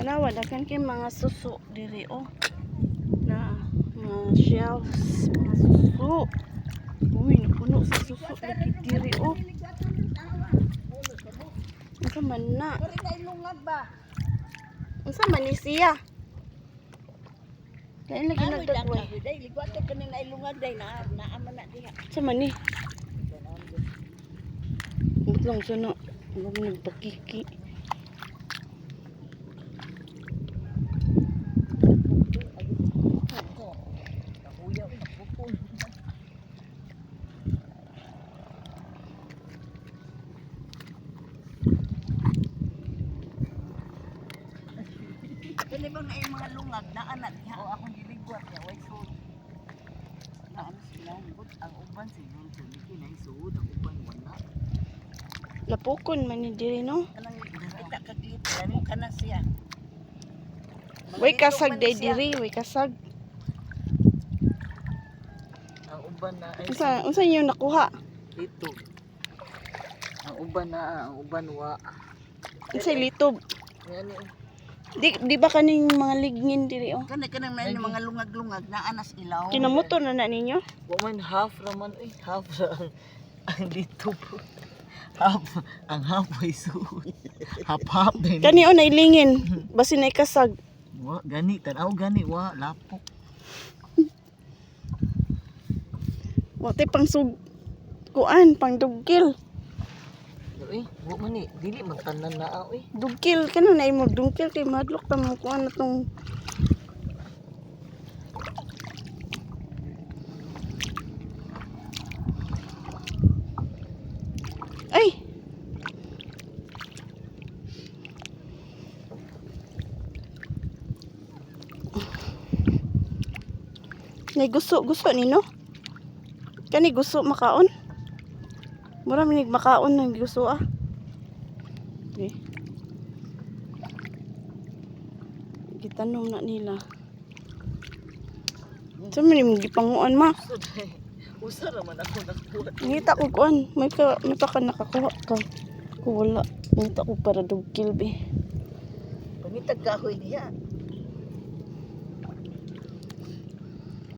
Tanawa, daghan kay mga suso diri oh. Na mga shells, mga suso. Uy, napuno sa suso lagi diri oh. Unsa man na? Unsa man ni siya? Lain lagi nagdagway. Ligwat ka nila ilungag day na naaman na diha. Unsa man ni? Mutlong sana. Huwag nagpakiki. Kani bang na mga lungag na anak diha o akong giligwat ya way sud. Naan sila ngut ang uban siguro dili na isud ang uban wala. Lapukon man ni diri no. Kanang kita kaglit kani kana siya. Way kasag day diri, way kasag. Ang uban na ay Unsa inyo nakuha? dito. Ang uban na ang uban wa. Unsay litob? Yani Di ba kaning mga ligngin diri oh? kanang may mga lungag-lungag na anas ilaw. Kinamuto na ninyo? Wa man half raman half sa ang dito po. Half ang half ay suud. Half din. Kani oh nailingin, basin ay kasag. Wa gani tanaw gani wa lapok. Wa tay pang kuan, pang dugkil. Wa man ni dili man tanan na Dugkil kana na imo dugkil kay madlok ta mo kuan natong ay. Nay gusto ni no? Kani gusto makaon? Mura minig makaon ng gusto ah. Okay. Gitanom na nila. Sa man gipanguan ma. Usa ra man ako nakuha. Ngita ko kuan, may pa ka nakakuha ka. Ko wala. Ngita ko para dugkil be. Pangitag kahoy niya.